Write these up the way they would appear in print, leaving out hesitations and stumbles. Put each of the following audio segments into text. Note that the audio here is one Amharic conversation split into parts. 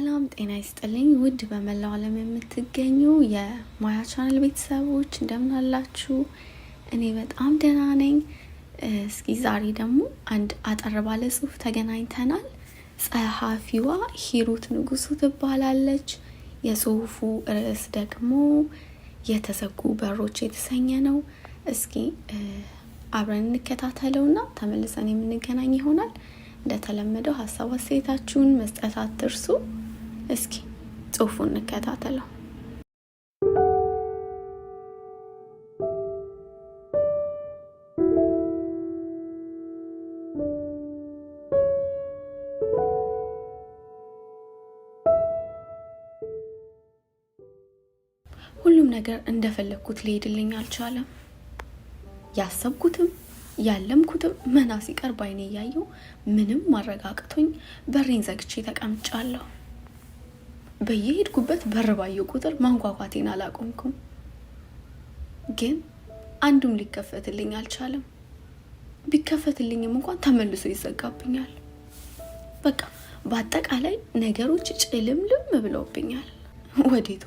ሰላም ጤና ይስጥልኝ ውድ በመላው ዓለም የምትገኙ የማያ ቻናል ቤተሰቦች እንደምን አላችሁ? እኔ በጣም ደህና ነኝ። እስኪ ዛሬ ደግሞ አንድ አጠር ባለ ጽሁፍ ተገናኝተናል። ጸሐፊዋ ሂሩት ንጉሱ ትባላለች። የጽሁፉ ርዕስ ደግሞ የተዘጉ በሮች የተሰኘ ነው። እስኪ አብረን እንከታተለውና ተመልሰን የምንገናኝ ይሆናል። እንደተለመደው ሐሳብ አስተያየታችሁን መስጠት አትርሱ። እስኪ ጽሁፉን እንከታተለው። ሁሉም ነገር እንደፈለኩት ሊሄድልኝ አልቻለም። ያሰብኩትም ያለምኩትም መና ሲቀር ባይኔ ያየው ምንም ማረጋግጦኝ በሬን ዘግቼ ተቀምጫለሁ። በየሄድኩበት በር ባየው ቁጥር ማንኳኳቴን አላቆምኩም። ግን አንዱም ሊከፈትልኝ አልቻለም። ቢከፈትልኝም እንኳን ተመልሶ ይዘጋብኛል። በቃ በአጠቃላይ ነገሮች ጭልምልም ብለውብኛል። ወዴት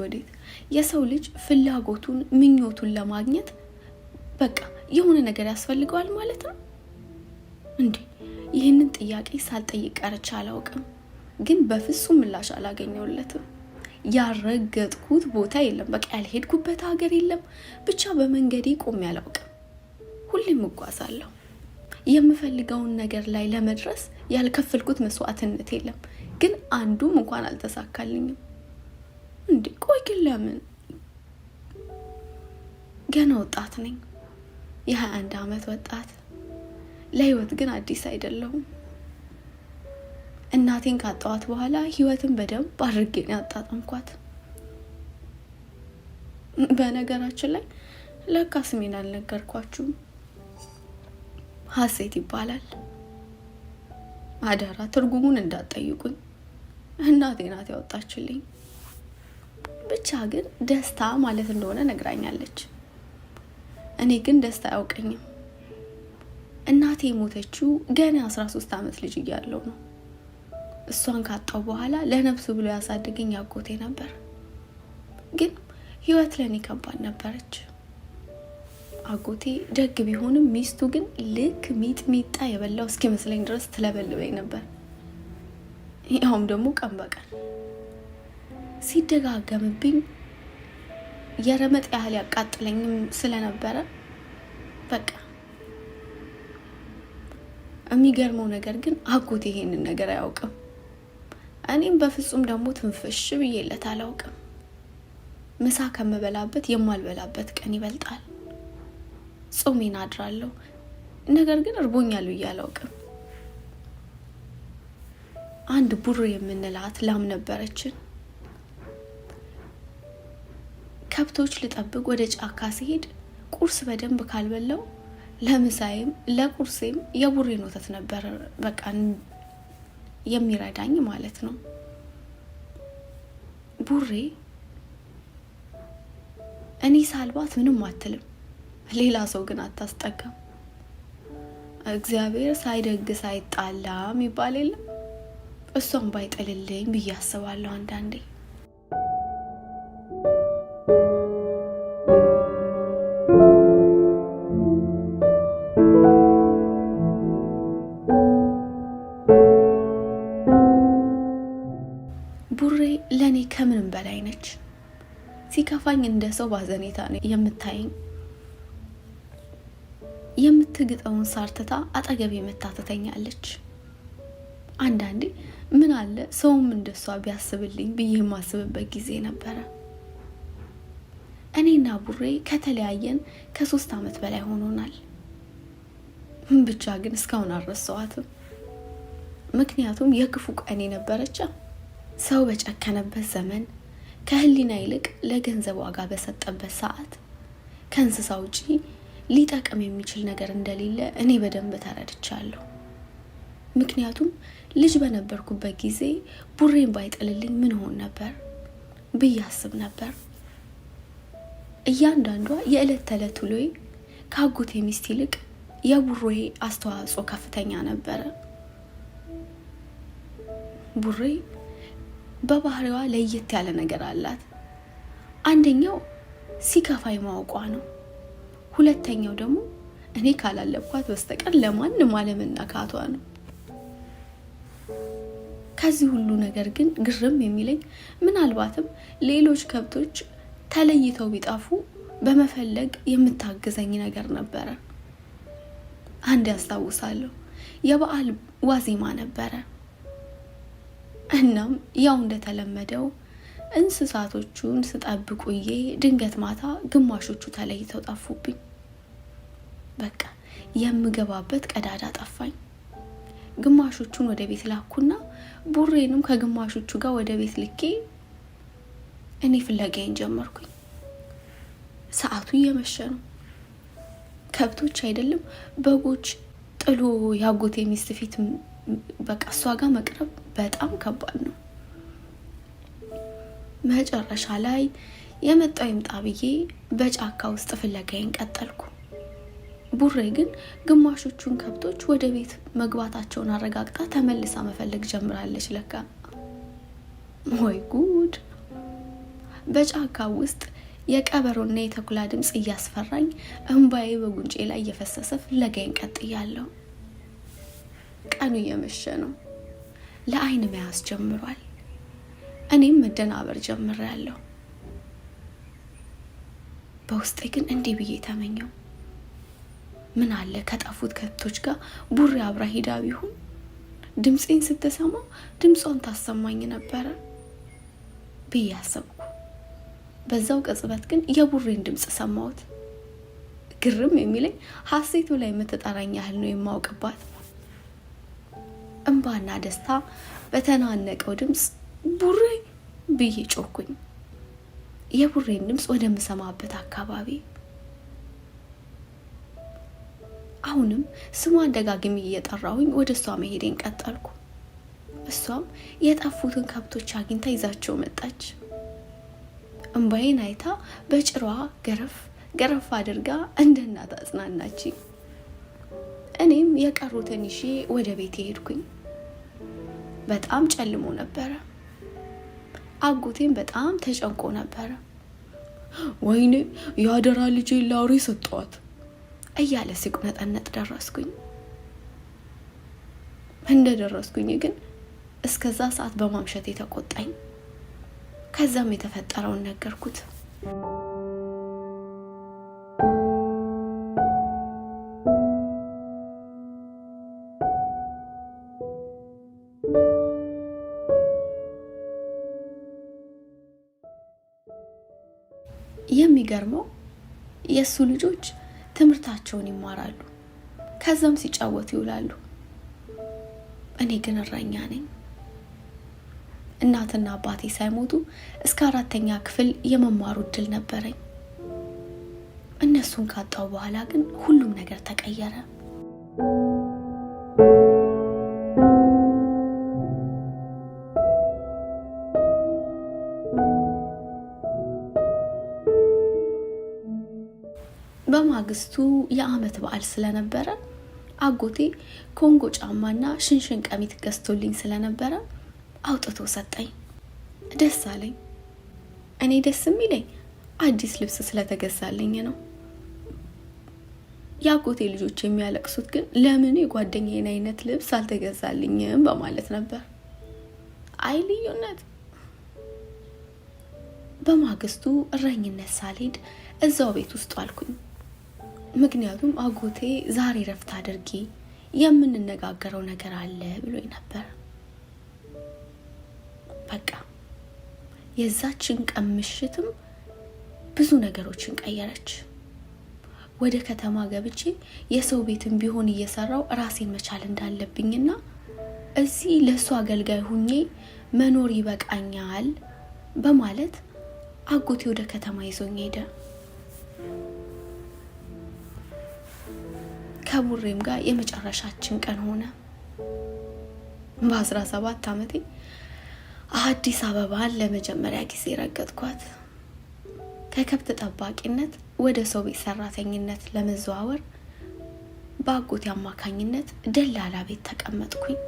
የሰው ልጅ ፍላጎቱን ምኞቱን ለማግኘት በቃ የሆነ ነገር ያስፈልገዋል ማለት ነው እንዴ? ይህንን ጥያቄ ሳልጠይቅ ቀርቼ አላውቅም። ግን በፍጹም ምላሽ አላገኘሁለትም። ያረገጥኩት ቦታ የለም፣ በቃ ያልሄድኩበት ሀገር የለም። ብቻ በመንገዴ ቆሜ አላውቅም። ሁሌም እጓዛለሁ። የምፈልገውን ነገር ላይ ለመድረስ ያልከፈልኩት መስዋዕትነት የለም። ግን አንዱም እንኳን አልተሳካልኝም። እንዴ ቆይ ግን ለምን? ገና ወጣት ነኝ፣ የ21 ዓመት ወጣት። ለህይወት ግን አዲስ አይደለሁም። እናቴን ካጣኋት በኋላ ህይወትን በደንብ አድርጌ ነው ያጣጣምኳት። በነገራችን ላይ ለካ ስሜን አልነገርኳችሁም። ሀሴት ይባላል። አደራ ትርጉሙን እንዳትጠይቁኝ፣ እናቴ ናት ያወጣችልኝ። ብቻ ግን ደስታ ማለት እንደሆነ ነግራኛለች። እኔ ግን ደስታ አያውቀኝም። እናቴ ሞተችው ገና 13 ዓመት ልጅ እያለሁ ነው። እሷን ካጣው በኋላ ለነፍሱ ብሎ ያሳደገኝ አጎቴ ነበር። ግን ህይወት ለኔ ከባድ ነበረች። አጎቴ ደግ ቢሆንም ሚስቱ ግን ልክ ሚጥሚጣ የበላው እስኪመስለኝ ድረስ ትለበልበኝ ነበር። ያውም ደግሞ ቀን በቀን ሲደጋገምብኝ የረመጥ ያህል ያቃጥለኝም ስለነበረ በቃ የሚገርመው ነገር ግን አጎቴ ይሄንን ነገር አያውቅም። እኔም በፍጹም ደግሞ ትንፍሽ ብዬለት አላውቅም። ምሳ ከመበላበት የማልበላበት ቀን ይበልጣል። ጾሜን አድራለሁ፣ ነገር ግን እርቦኛል ብዬ አላውቅም። አንድ ቡሬ የምንላት ላም ነበረችን። ከብቶች ልጠብቅ ወደ ጫካ ሲሄድ ቁርስ በደንብ ካልበላው ለምሳዬም ለቁርሴም የቡሬን ወተት ነበር በቃ የሚረዳኝ ማለት ነው። ቡሬ እኔ ሳልባት ምንም አትልም፣ ሌላ ሰው ግን አታስጠጋም። እግዚአብሔር ሳይደግስ አይጣላም ይባል የለም? እሷም ባይጥልልኝ ብዬ አስባለሁ አንዳንዴ። ቡሬ ለኔ ከምንም በላይ ነች። ሲከፋኝ እንደ ሰው ባዘኔታ ነው የምታየኝ። የምትግጠውን ሳር ትታ አጠገቤ መታ ትተኛለች። አንዳንዴ ምን አለ ሰውም እንደሷ ቢያስብልኝ ብዬ የማስብበት ጊዜ ነበረ። እኔና ቡሬ ከተለያየን ከ3 ዓመት በላይ ሆኖናል። ብቻ ግን እስካሁን አልረሳኋትም። ምክንያቱም የክፉ ቀን ነበረች። ሰው በጨከነበት ዘመን፣ ከህሊና ይልቅ ለገንዘብ ዋጋ በሰጠበት ሰዓት ከእንስሳ ውጪ ሊጠቅም የሚችል ነገር እንደሌለ እኔ በደንብ ተረድቻለሁ። ምክንያቱም ልጅ በነበርኩበት ጊዜ ቡሬን ባይጥልልኝ ምን ሆን ነበር ብዬ አስብ ነበር። እያንዳንዷ የዕለት ተዕለት ውሎዬ ከአጎቴ ሚስት ይልቅ የቡሬ አስተዋጽኦ ከፍተኛ ነበረ። ቡሬ በባህሪዋ ለየት ያለ ነገር አላት። አንደኛው ሲከፋይ ማውቋ ነው። ሁለተኛው ደግሞ እኔ ካላለብኳት በስተቀር ለማንም አለመናካቷ ነው። ከዚህ ሁሉ ነገር ግን ግርም የሚለኝ ምናልባትም ሌሎች ከብቶች ተለይተው ቢጣፉ በመፈለግ የምታገዘኝ ነገር ነበረ። አንድ ያስታውሳለሁ፣ የበዓል ዋዜማ ነበረ። እናም ያው እንደተለመደው እንስሳቶቹን ስጠብቁዬ ድንገት ማታ ግማሾቹ ተለይተው ጠፉብኝ። በቃ የምገባበት ቀዳዳ ጠፋኝ። ግማሾቹን ወደ ቤት ላኩና ቡሬንም ከግማሾቹ ጋር ወደ ቤት ልኬ እኔ ፍለጋዬን ጀመርኩኝ። ሰዓቱ እየመሸ ነው። ከብቶች አይደለም በጎች ጥሎ ያጎቴ ሚስት ፊት በቃ እሷ ጋር መቅረብ በጣም ከባድ ነው። መጨረሻ ላይ የመጣው ይምጣ ብዬ በጫካ ውስጥ ፍለጋዬን ቀጠልኩ። ቡሬ ግን ግማሾቹን ከብቶች ወደ ቤት መግባታቸውን አረጋግጣ ተመልሳ መፈለግ ጀምራለች። ለካ ወይ ጉድ! በጫካ ውስጥ የቀበሮና የተኩላ ድምጽ እያስፈራኝ እንባዬ በጉንጬ ላይ እየፈሰሰ ፍለጋዬን ቀጥያለሁ። ቀኑ እየመሸ ነው። ለአይን መያዝ ጀምሯል። እኔም መደናበር ጀምሬያለሁ። በውስጤ ግን እንዲህ ብዬ ተመኘው፣ ምን አለ ከጠፉት ከብቶች ጋር ቡሬ አብራ ሄዳ ቢሆን ድምፄን ስትሰማ ድምጿን ታሰማኝ ነበረ ብዬ አሰብኩ። በዛው ቅጽበት ግን የቡሬን ድምጽ ሰማሁት። ግርም የሚለኝ ሀሴቱ ላይ የምትጠራኝ ያህል ነው የማውቅባት። እንባና ደስታ በተናነቀው ድምጽ ቡሬ ብዬ ጮኩኝ። የቡሬን ድምጽ ወደምሰማበት አካባቢ አሁንም ስሟን ደጋግሜ እየጠራሁኝ ወደ እሷ መሄዴን ቀጠልኩ። እሷም የጠፉትን ከብቶች አግኝታ ይዛቸው መጣች። እንባዬን አይታ በጭሯ ገረፍ አድርጋ እንደ እናት አጽናናችኝ። እኔም የቀሩትን ይዤ ወደ ቤት ሄድኩኝ። በጣም ጨልሞ ነበረ። አጎቴም በጣም ተጨንቆ ነበረ። ወይኔ ያደራ ልጄ ላውሬ ሰጠዋት እያለ ሲቁነጠነጥ ደረስኩኝ። እንደደረስኩኝ ግን እስከዛ ሰዓት በማምሸት ተቆጣኝ። ከዛም የተፈጠረውን ነገርኩት። የሚገርመው የሱ ልጆች ትምህርታቸውን ይማራሉ፣ ከዛም ሲጫወቱ ይውላሉ። እኔ ግን እረኛ ነኝ። እናትና አባቴ ሳይሞቱ እስከ 4ኛ ክፍል የመማሩ እድል ነበረኝ። እነሱን ካጣው በኋላ ግን ሁሉም ነገር ተቀየረ። በማግስቱ የዓመት በዓል ስለነበረ አጎቴ ኮንጎ ጫማና ሽንሽን ቀሚት ገዝቶልኝ ስለነበረ አውጥቶ ሰጠኝ። ደስ አለኝ። እኔ ደስ የሚለኝ አዲስ ልብስ ስለተገዛልኝ ነው። የአጎቴ ልጆች የሚያለቅሱት ግን ለምን የጓደኛዬን አይነት ልብስ አልተገዛልኝም በማለት ነበር። አይ ልዩነት! በማግስቱ እረኝነት ሳልሄድ እዛው ቤት ውስጥ አልኩኝ። ምክንያቱም አጎቴ ዛሬ ረፍት አድርጊ የምንነጋገረው ነገር አለ ብሎኝ ነበር። በቃ የዛችን ቀን ምሽትም ብዙ ነገሮችን ቀየረች። ወደ ከተማ ገብቼ የሰው ቤትም ቢሆን እየሰራው ራሴን መቻል እንዳለብኝና እዚህ ለሱ አገልጋይ ሁኜ መኖር ይበቃኛል በማለት አጎቴ ወደ ከተማ ይዞኝ ሄደ። ከቡሬም ጋር የመጨረሻችን ቀን ሆነ። በ17 ዓመቴ አዲስ አበባን ለመጀመሪያ ጊዜ ረገጥኳት። ከከብት ጠባቂነት ወደ ሰው ቤት ሰራተኝነት ለመዘዋወር በአጎቴ አማካኝነት ደላላ ቤት ተቀመጥኩኝ።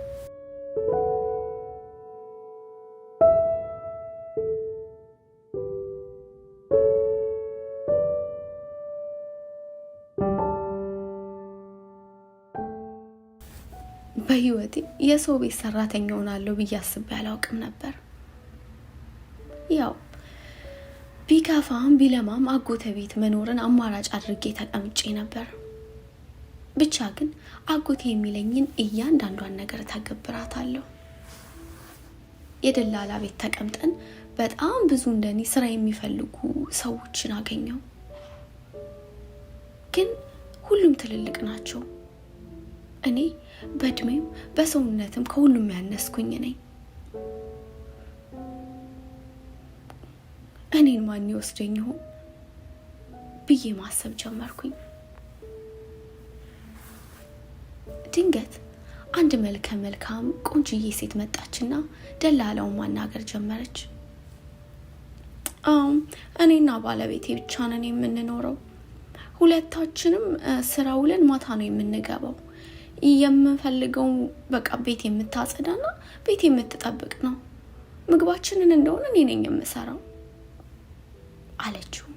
በህይወቴ የሰው ቤት ሰራተኛ ሆናለሁ ብዬ አስቤ አላውቅም ነበር። ያው ቢከፋም ቢለማም አጎቴ ቤት መኖርን አማራጭ አድርጌ ተቀምጬ ነበር። ብቻ ግን አጎቴ የሚለኝን እያንዳንዷን ነገር ተገብራታለሁ። የደላላ ቤት ተቀምጠን በጣም ብዙ እንደኔ ስራ የሚፈልጉ ሰዎችን አገኘው። ግን ሁሉም ትልልቅ ናቸው። እኔ በእድሜም በሰውነትም ከሁሉም ያነስኩኝ ነኝ። እኔን ማን ይወስደኝ ይሆን ብዬ ማሰብ ጀመርኩኝ። ድንገት አንድ መልከ መልካም ቆንጅዬ ሴት መጣችና ደላላውን ማናገር ጀመረች። እኔና ባለቤቴ ብቻ ነን የምንኖረው። ሁለታችንም ስራ ውለን ማታ ነው የምንገባው። የምንፈልገው በቃ ቤት የምታጸዳና ቤት የምትጠብቅ ነው። ምግባችንን እንደሆነ እኔ ነኝ የምሰራው አለችው።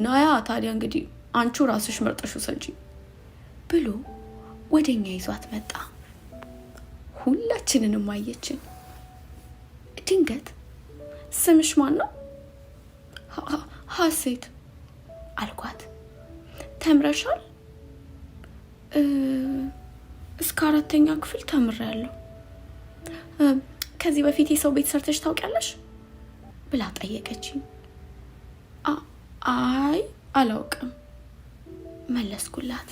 ናያ ታዲያ እንግዲህ አንቺ ራስሽ መርጠሽ ውሰጂ ብሎ ወደኛ ይዟት መጣ። ሁላችንንም አየችን። ድንገት ስምሽ ማን ነው? ሀሴት አልኳት። ተምረሻል? እስከ 4ኛ ክፍል ተምሬያለሁ። ከዚህ በፊት የሰው ቤት ሰርተሽ ታውቂያለሽ ብላ ጠየቀችኝ። አይ አላውቅም መለስኩላት።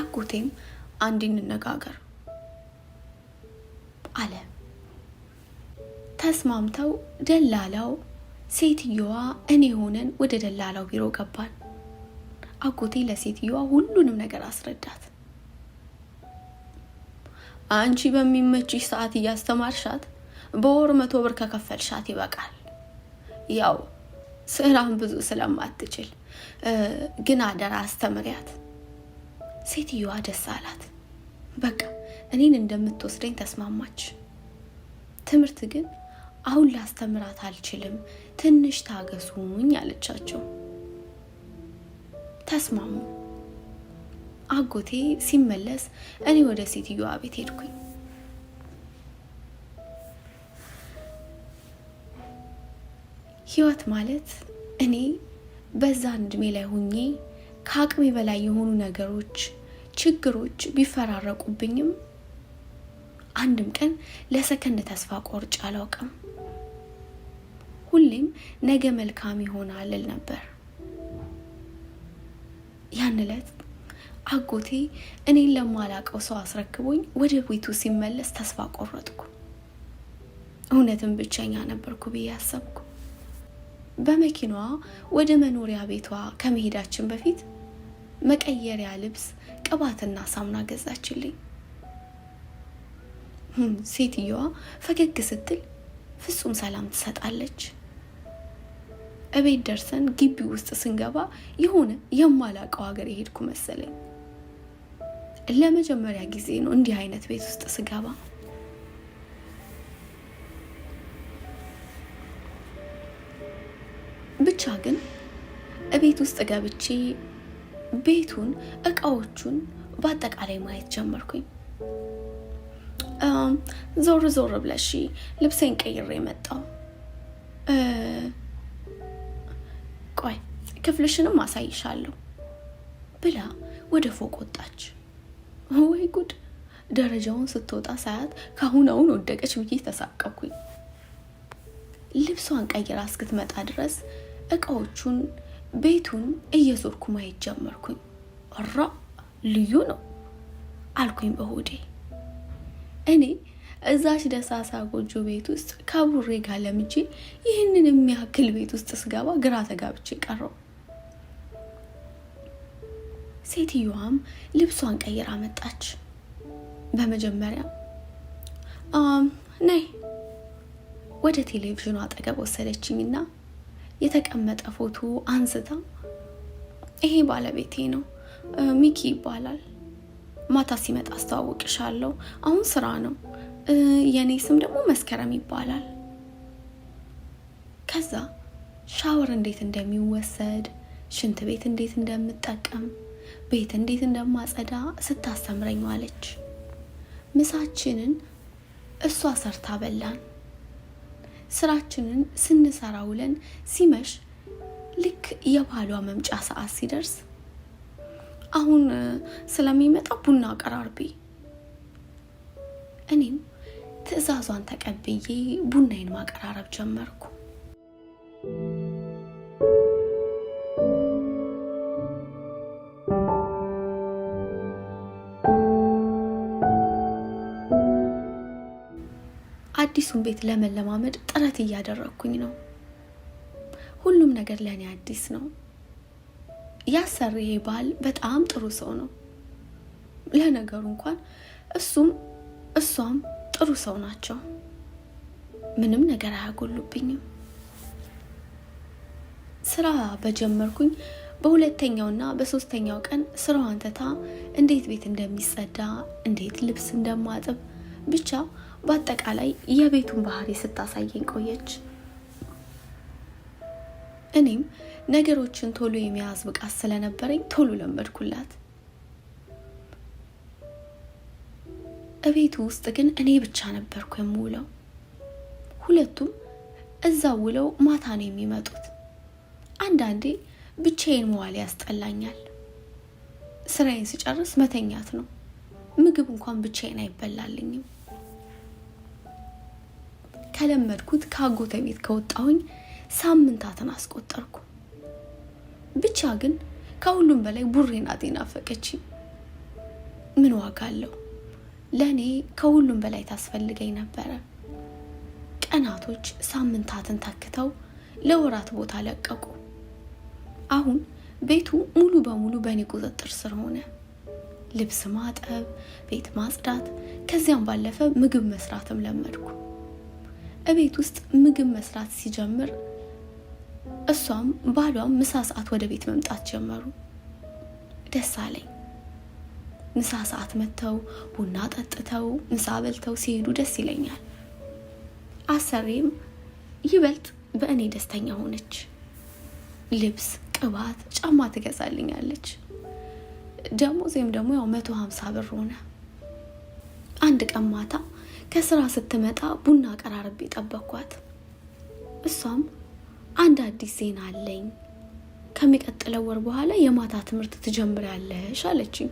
አጎቴም አንድ እንነጋገር አለ። ተስማምተው ደላላው ሴትዮዋ እኔ ሆነን ወደ ደላላው ቢሮ ገባን። አጎቴ ለሴትዮዋ ሁሉንም ነገር አስረዳት። አንቺ በሚመችሽ ሰዓት እያስተማርሻት በወር 100 ብር ከከፈልሻት ይበቃል። ያው ስራም ብዙ ስለማትችል ግን አደራ አስተምሪያት። ሴትዮዋ ደስ አላት። በቃ እኔን እንደምትወስደኝ ተስማማች። ትምህርት ግን አሁን ላስተምራት አልችልም፣ ትንሽ ታገሱኝ አለቻቸው። ተስማሙ። አጎቴ ሲመለስ እኔ ወደ ሴትዮዋ ቤት ሄድኩኝ። ህይወት ማለት እኔ በዛ እድሜ ላይ ሆኜ ከአቅሜ በላይ የሆኑ ነገሮች፣ ችግሮች ቢፈራረቁብኝም አንድም ቀን ለሰከንድ ተስፋ ቆርጬ አላውቅም። ሁሌም ነገ መልካም ይሆናል እል ነበር። ያን ዕለት አጎቴ እኔን ለማላቀው ሰው አስረክቦኝ ወደ ቤቱ ሲመለስ ተስፋ ቆረጥኩ። እውነትም ብቸኛ ነበርኩ ብዬ አሰብኩ። በመኪናዋ ወደ መኖሪያ ቤቷ ከመሄዳችን በፊት መቀየሪያ ልብስ፣ ቅባትና ሳሙና ገዛችልኝ። ሴትዮዋ ፈገግ ስትል ፍጹም ሰላም ትሰጣለች። እቤት ደርሰን ግቢ ውስጥ ስንገባ የሆነ የማላቀው ሀገር የሄድኩ መሰለኝ። ለመጀመሪያ ጊዜ ነው እንዲህ አይነት ቤት ውስጥ ስገባ። ብቻ ግን እቤት ውስጥ ገብቼ ቤቱን፣ እቃዎቹን በአጠቃላይ ማየት ጀመርኩኝ። ዞር ዞር ብለሽ ልብሴን ቀይሬ መጣሁ። ቆይ ክፍልሽንም አሳይሻለሁ ብላ ወደ ፎቅ ወጣች። ወይ ጉድ! ደረጃውን ስትወጣ ሳያት ካሁን ወደቀች ብዬ ተሳቀኩኝ። ልብሷን ቀይራ እስክትመጣ ድረስ እቃዎቹን፣ ቤቱን እየዞርኩ ማየት ጀመርኩኝ። አራ ልዩ ነው አልኩኝ በሆዴ። እኔ እዛች ደሳሳ ጎጆ ቤት ውስጥ ከቡሬ ጋር ለምጄ ይህንን የሚያክል ቤት ውስጥ ስገባ ግራ ተጋብቼ ቀረው። ሴትዮዋም ልብሷን ቀይራ መጣች። በመጀመሪያ ነይ ወደ ቴሌቪዥኑ አጠገብ ወሰደችኝና የተቀመጠ ፎቶ አንስታ ይሄ ባለቤቴ ነው፣ ሚኪ ይባላል። ማታ ሲመጣ አስተዋውቅሻለሁ። አሁን ስራ ነው። የኔ ስም ደግሞ መስከረም ይባላል። ከዛ ሻወር እንዴት እንደሚወሰድ፣ ሽንት ቤት እንዴት እንደምጠቀም፣ ቤት እንዴት እንደማጸዳ ስታስተምረኝ ዋለች። ምሳችንን እሷ ሰርታ በላን። ስራችንን ስንሰራ ውለን ሲመሽ ልክ የባሏ መምጫ ሰዓት ሲደርስ አሁን ስለሚመጣ ቡና አቀራርቢ። እኔም ትዕዛዟን ተቀብዬ ቡናዬን ማቀራረብ ጀመርኩ። አዲሱን ቤት ለመለማመድ ጥረት እያደረኩኝ ነው። ሁሉም ነገር ለኔ አዲስ ነው። ያሰሪዬ ባል በጣም ጥሩ ሰው ነው። ለነገሩ እንኳን እሷም ጥሩ ሰው ናቸው። ምንም ነገር አያጎሉብኝም። ስራ በጀመርኩኝ በሁለተኛውና በሶስተኛው ቀን ስራዋን ትታ እንዴት ቤት እንደሚጸዳ፣ እንዴት ልብስ እንደማጥብ ብቻ በአጠቃላይ የቤቱን ባህሪ ስታሳየኝ ቆየች። እኔም ነገሮችን ቶሎ የሚያዝ ብቃት ስለነበረኝ ቶሎ ለመድኩላት። እቤቱ ውስጥ ግን እኔ ብቻ ነበርኩ የምውለው። ሁለቱም እዛው ውለው ማታ ነው የሚመጡት። አንዳንዴ ብቻዬን መዋል ያስጠላኛል። ስራዬን ስጨርስ መተኛት ነው። ምግብ እንኳን ብቻዬን አይበላልኝም። ከለመድኩት ከአጎቴ ቤት ከወጣሁኝ ሳምንታትን አስቆጠርኩ። ብቻ ግን ከሁሉም በላይ ቡሬ ናት ናፈቀችኝ። ምን ዋጋ አለው? ለኔ ከሁሉም በላይ ታስፈልገኝ ነበረ። ቀናቶች ሳምንታትን ተክተው ለወራት ቦታ ለቀቁ። አሁን ቤቱ ሙሉ በሙሉ በእኔ ቁጥጥር ስር ሆነ። ልብስ ማጠብ፣ ቤት ማጽዳት፣ ከዚያም ባለፈ ምግብ መስራትም ለመድኩ። እቤት ውስጥ ምግብ መስራት ሲጀምር እሷም ባሏም ምሳ ሰዓት ወደ ቤት መምጣት ጀመሩ። ደስ አለኝ። ምሳ ሰዓት መጥተው ቡና ጠጥተው ምሳ በልተው ሲሄዱ ደስ ይለኛል። አሰሪም ይበልጥ በእኔ ደስተኛ ሆነች። ልብስ፣ ቅባት፣ ጫማ ትገዛልኛለች። ደሞዜም ደግሞ 150 ብር ሆነ። አንድ ቀን ማታ ከስራ ስትመጣ ቡና አቀራርቤ ጠበኳት። እሷም አንድ አዲስ ዜና አለኝ፣ ከሚቀጥለው ወር በኋላ የማታ ትምህርት ትጀምሪያለሽ አለችኝ።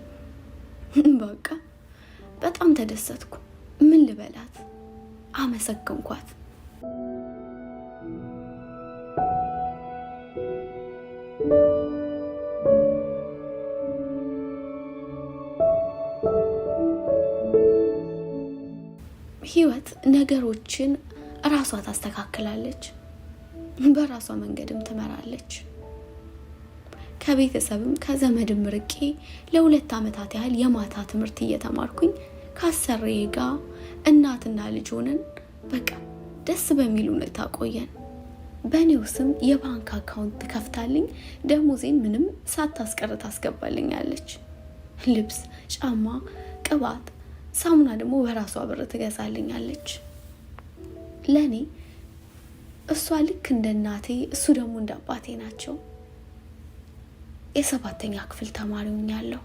በቃ በጣም ተደሰትኩ። ምን ልበላት? አመሰግንኳት። ህይወት ነገሮችን ራሷ ታስተካክላለች፣ በራሷ መንገድም ትመራለች። ከቤተሰብም ከዘመድም ርቄ ለ2 ዓመታት ያህል የማታ ትምህርት እየተማርኩኝ ካሰሪዬ ጋር እናትና ልጅ ሆነን በቃ ደስ በሚል ሁኔታ ቆየን። በእኔው ስም የባንክ አካውንት ከፍታልኝ ደሞዜን ምንም ሳታስቀር ታስገባልኛለች። ልብስ፣ ጫማ፣ ቅባት፣ ሳሙና ደግሞ በራሷ ብር ትገዛልኛለች። ለኔ እሷ ልክ እንደ እናቴ እሱ ደግሞ እንደ አባቴ ናቸው። የ7ኛ ክፍል ተማሪ ሆኛለሁ።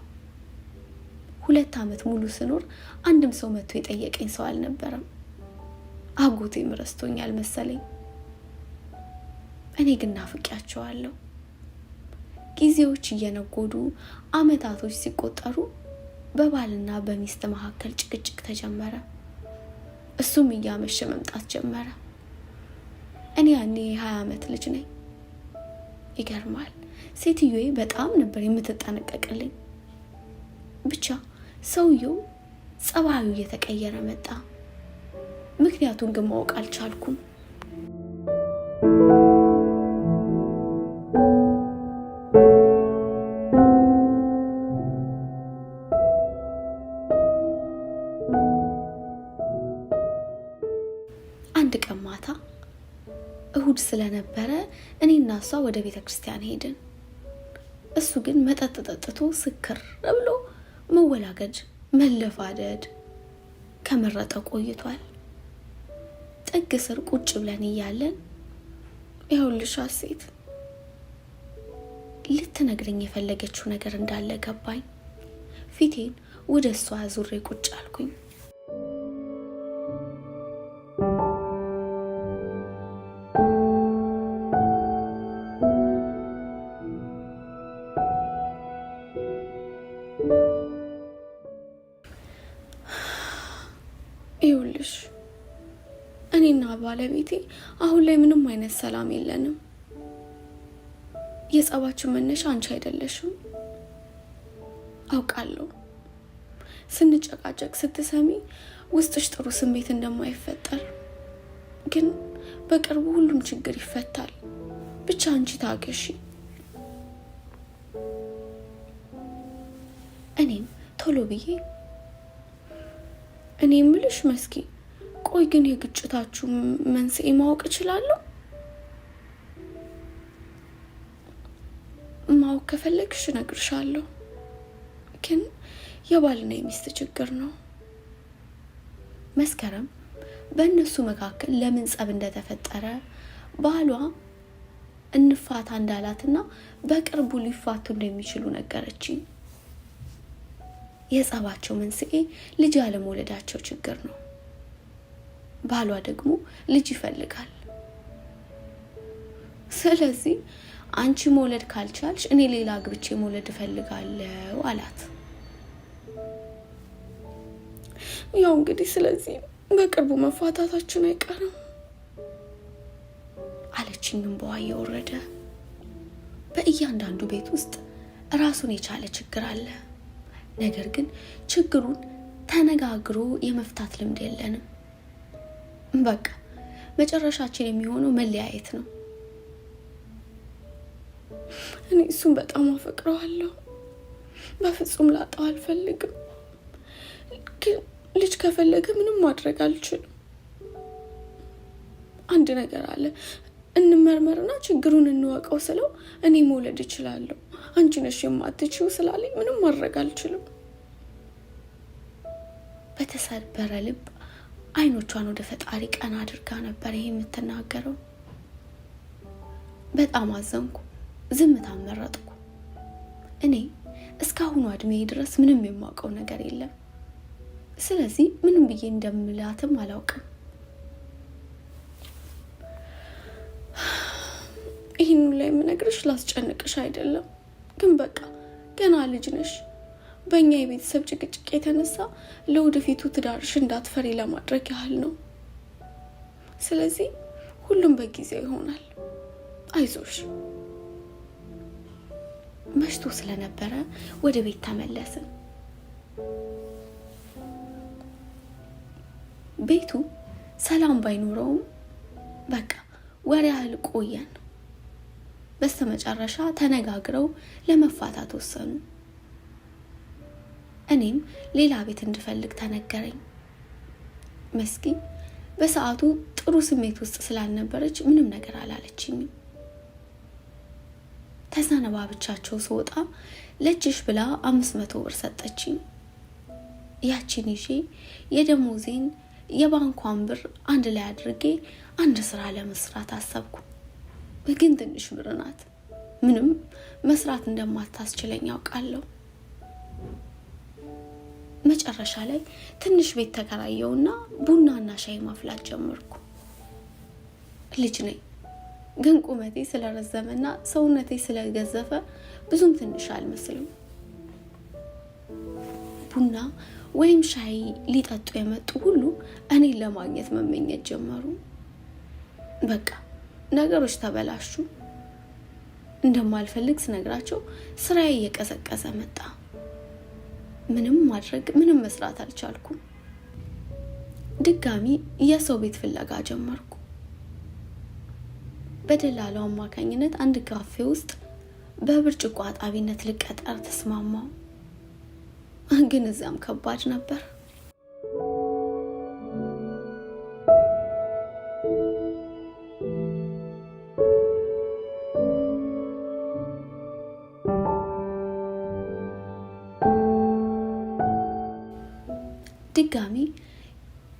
2 ዓመት ሙሉ ስኖር አንድም ሰው መጥቶ የጠየቀኝ ሰው አልነበረም። አጎቴም ረስቶኛል መሰለኝ። እኔ ግን ናፍቄያቸዋለሁ። ጊዜዎች እየነጎዱ አመታቶች ሲቆጠሩ በባልና በሚስት መካከል ጭቅጭቅ ተጀመረ። እሱም እያመሸ መምጣት ጀመረ። እኔ ያኔ 20 ዓመት ልጅ ነኝ። ይገርማል። ሴትዮዬ በጣም ነበር የምትጠነቀቅልኝ። ብቻ ሰውየው ጸባዩ እየተቀየረ መጣ። ምክንያቱን ግን ማወቅ አልቻልኩም። አንድ ቀን ማታ እሁድ ስለነበረ እኔና እሷ ወደ ቤተክርስቲያን ሄድን። እሱ ግን መጠጥ ጠጥቶ ስክር ብሎ መወላገድ መለፋደድ ከመረጠ ቆይቷል። ጥግ ስር ቁጭ ብለን እያለን ይኸውልሽ ሴት ልትነግረኝ የፈለገችው ነገር እንዳለ ገባኝ። ፊቴን ወደ እሷ አዙሬ ቁጭ አልኩኝ። ይኸውልሽ እኔና ባለቤቴ አሁን ላይ ምንም አይነት ሰላም የለንም። የጸባችን መነሻ አንቺ አይደለሽም አውቃለሁ። ስንጨቃጨቅ ስትሰሚ ውስጥሽ ጥሩ ስሜት እንደማይፈጠር፣ ግን በቅርቡ ሁሉም ችግር ይፈታል። ብቻ አንቺ ታገሺ። እኔም ቶሎ ብዬ እኔ የምልሽ መስኪ፣ ቆይ ግን የግጭታችሁ መንስኤ ማወቅ እችላለሁ? ማወቅ ከፈለግሽ እነግርሻለሁ፣ ግን የባልና የሚስት ችግር ነው። መስከረም በእነሱ መካከል ለምን ጸብ እንደተፈጠረ ባሏ እንፋታ እንዳላትና በቅርቡ ሊፋቱ እንደሚችሉ ነገረችኝ። የጸባቸው መንስኤ ልጅ ያለመውለዳቸው ችግር ነው። ባሏ ደግሞ ልጅ ይፈልጋል። ስለዚህ አንቺ መውለድ ካልቻልሽ እኔ ሌላ አግብቼ መውለድ እፈልጋለሁ አላት። ያው እንግዲህ ስለዚህ በቅርቡ መፋታታችን አይቀርም አለችኝ እንባዋ እየወረደ። በእያንዳንዱ ቤት ውስጥ ራሱን የቻለ ችግር አለ። ነገር ግን ችግሩን ተነጋግሮ የመፍታት ልምድ የለንም። በቃ መጨረሻችን የሚሆነው መለያየት ነው። እኔ እሱን በጣም አፈቅረዋለሁ። በፍጹም ላጣው አልፈልግም። ግን ልጅ ከፈለገ ምንም ማድረግ አልችልም። አንድ ነገር አለ። እንመርመርና ችግሩን እንወቀው ስለው እኔ መውለድ እችላለሁ፣ አንቺ ነሽ የማትችይው ስላለኝ ምንም ማድረግ አልችልም። በተሰበረ ልብ አይኖቿን ወደ ፈጣሪ ቀና አድርጋ ነበር ይሄ የምትናገረው። በጣም አዘንኩ። ዝምታን መረጥኩ። እኔ እስካሁኑ እድሜ ድረስ ምንም የማውቀው ነገር የለም። ስለዚህ ምንም ብዬ እንደምላትም አላውቅም። ይህን ላይ የምነግርሽ ላስጨንቅሽ አይደለም፣ ግን በቃ ገና ልጅ ነሽ። በእኛ የቤተሰብ ጭቅጭቅ የተነሳ ለወደፊቱ ትዳርሽ እንዳትፈሪ ለማድረግ ያህል ነው። ስለዚህ ሁሉም በጊዜው ይሆናል፣ አይዞሽ። መሽቶ ስለነበረ ወደ ቤት ተመለስን። ቤቱ ሰላም ባይኖረውም በቃ ወሬ ያህል ቆየን። በስተመጨረሻ ተነጋግረው ለመፋታት ወሰኑ። እኔም ሌላ ቤት እንድፈልግ ተነገረኝ። መስኪ በሰዓቱ ጥሩ ስሜት ውስጥ ስላልነበረች ምንም ነገር አላለችኝም። ተሰነባብቻቸው ስወጣ ለእጅሽ ብላ 500 ብር ሰጠችኝ። ያቺን ይዤ የደሞዜን የባንኳን ብር አንድ ላይ አድርጌ አንድ ስራ ለመስራት አሰብኩ። ግን ትንሽ ብር ናት። ምንም መስራት እንደማታስችለኝ አውቃለሁ። መጨረሻ ላይ ትንሽ ቤት ተከራየውና ቡናና ሻይ ማፍላት ጀመርኩ። ልጅ ነኝ፣ ግን ቁመቴ ስለረዘመና ሰውነቴ ስለገዘፈ ብዙም ትንሽ አልመስልም። ቡና ወይም ሻይ ሊጠጡ የመጡ ሁሉ እኔን ለማግኘት መመኘት ጀመሩ። በቃ ነገሮች ተበላሹ። እንደማልፈልግ ስነግራቸው ስራዬ እየቀዘቀዘ መጣ። ምንም መስራት አልቻልኩም። ድጋሚ የሰው ቤት ፍለጋ ጀመርኩ። በደላላው አማካኝነት አንድ ካፌ ውስጥ በብርጭቆ አጣቢነት ልቀጠር ተስማማው። ግን እዛም ከባድ ነበር። ድጋሚ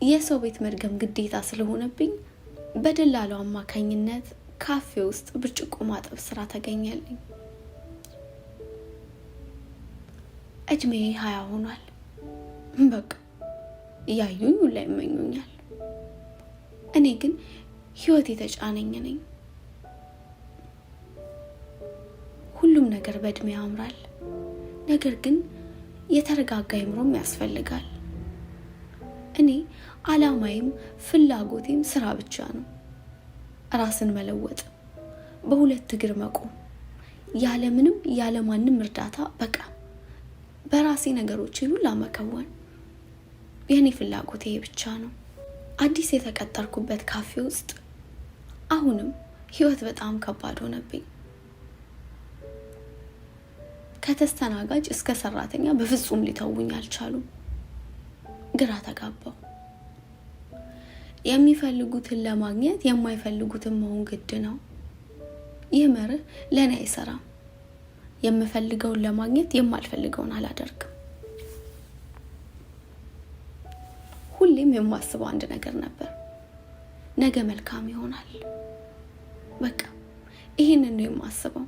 የሰው ቤት መድገም ግዴታ ስለሆነብኝ በደላላው አማካኝነት ካፌ ውስጥ ብርጭቆ ማጠብ ስራ ተገኘልኝ። እድሜ 20 ሆኗል። በቃ ያዩኝ ሁላ ይመኙኛል። እኔ ግን ህይወት የተጫነኝ ነኝ። ሁሉም ነገር በእድሜ ያምራል፣ ነገር ግን የተረጋጋ አእምሮም ያስፈልጋል። እኔ አላማዬም ፍላጎቴም ስራ ብቻ ነው። ራስን መለወጥ፣ በሁለት እግር መቆም፣ ያለምንም ያለማንም እርዳታ በቃ በራሴ ነገሮችን ሁሉ መከወን የኔ ፍላጎት ይሄ ብቻ ነው። አዲስ የተቀጠርኩበት ካፌ ውስጥ አሁንም ህይወት በጣም ከባድ ሆነብኝ። ከተስተናጋጅ እስከ ሰራተኛ በፍጹም ሊተውኝ አልቻሉም። ግራ ተጋባው። የሚፈልጉትን ለማግኘት የማይፈልጉትን መሆን ግድ ነው። ይህ መርህ ለኔ አይሰራም። የምፈልገውን ለማግኘት የማልፈልገውን አላደርግም። ሁሌም የማስበው አንድ ነገር ነበር፣ ነገ መልካም ይሆናል። በቃ ይሄንን ነው የማስበው።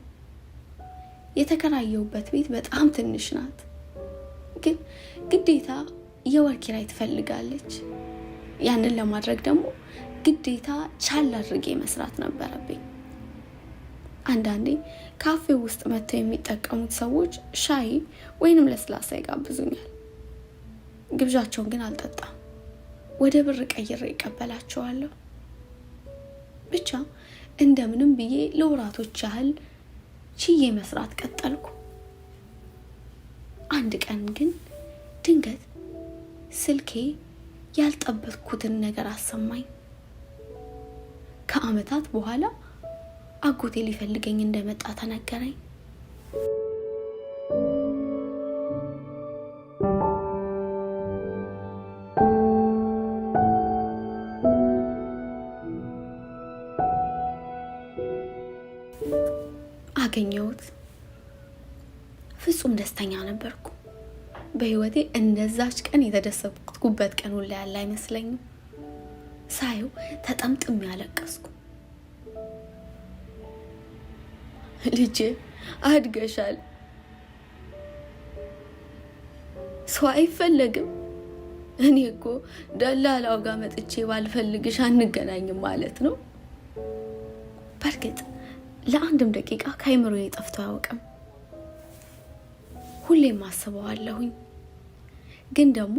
የተከራየሁበት ቤት በጣም ትንሽ ናት፣ ግን ግዴታ የወር ኪራይ ትፈልጋለች። ያንን ለማድረግ ደግሞ ግዴታ ቻል አድርጌ መስራት ነበረብኝ። አንዳንዴ ካፌ ውስጥ መጥተው የሚጠቀሙት ሰዎች ሻይ ወይንም ለስላሳ ይጋብዙኛል። ግብዣቸውን ግን አልጠጣም፣ ወደ ብር ቀይሬ ይቀበላቸዋለሁ። ብቻ እንደምንም ብዬ ለወራቶች ያህል ችዬ መስራት ቀጠልኩ። አንድ ቀን ግን ድንገት ስልኬ ያልጠበቅኩትን ነገር አሰማኝ። ከአመታት በኋላ አጎቴ ሊፈልገኝ እንደመጣ ተነገረኝ። አገኘሁት። ፍጹም ደስተኛ ነበርኩ። በህይወቴ እንደዛች ቀን የተደሰትኩበት ቀን ሁላ ያለ አይመስለኝም። ሳየው ተጠምጥም ያለቀስኩ። ልጄ አድገሻል፣ ሰው አይፈለግም። እኔ እኮ ደላላው ጋር መጥቼ ባልፈልግሽ አንገናኝም ማለት ነው። በእርግጥ ለአንድም ደቂቃ ከአይምሮዬ ጠፍቶ አያውቅም። ሁሌም አስበዋለሁኝ። ግን ደግሞ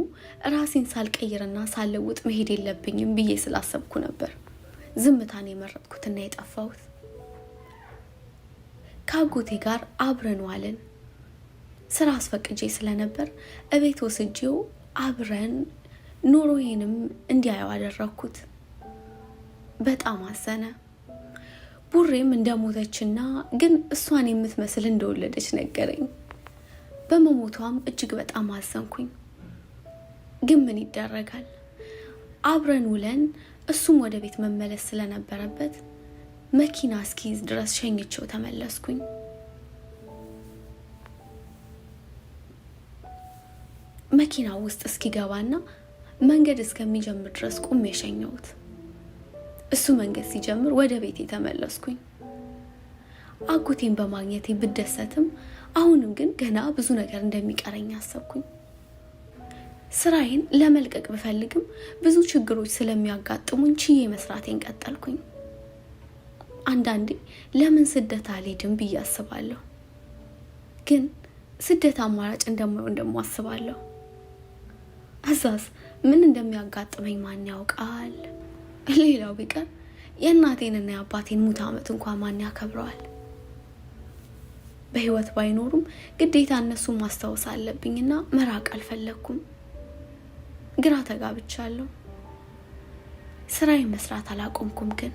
ራሴን ሳልቀይርና ሳልለውጥ መሄድ የለብኝም ብዬ ስላሰብኩ ነበር ዝምታን የመረጥኩትና የጠፋሁት። ከአጎቴ ጋር አብረን ዋልን። ስራ አስፈቅጄ ስለነበር እቤት ወስጄው አብረን ኑሮዬንም እንዲያየው አደረኩት። በጣም አዘነ። ቡሬም እንደሞተችና ግን እሷን የምትመስል እንደወለደች ነገረኝ። በመሞቷም እጅግ በጣም አዘንኩኝ። ግን ምን ይደረጋል፣ አብረን ውለን እሱም ወደ ቤት መመለስ ስለነበረበት መኪና እስኪይዝ ድረስ ሸኝቼው ተመለስኩኝ። መኪናው ውስጥ እስኪገባና መንገድ እስከሚጀምር ድረስ ቁሜ ሸኘሁት። እሱ መንገድ ሲጀምር ወደ ቤቴ ተመለስኩኝ። አጎቴን በማግኘቴ ብደሰትም አሁንም ግን ገና ብዙ ነገር እንደሚቀረኝ አሰብኩኝ። ስራዬን ለመልቀቅ ብፈልግም ብዙ ችግሮች ስለሚያጋጥሙኝ ችዬ መስራቴን ቀጠልኩኝ። አንዳንዴ ለምን ስደት አልሄድም ብዬ አስባለሁ። ግን ስደት አማራጭ እንደማይሆን ደግሞ አስባለሁ። እዛስ ምን እንደሚያጋጥመኝ ማን ያውቃል? ሌላው ቢቀር የእናቴንና የአባቴን ሙት ዓመት እንኳን ማን ያከብረዋል? በህይወት ባይኖሩም ግዴታ እነሱን ማስታወስ አለብኝና መራቅ አልፈለኩም። ግራ ተጋብቻለሁ። ስራዬን መስራት አላቆምኩም። ግን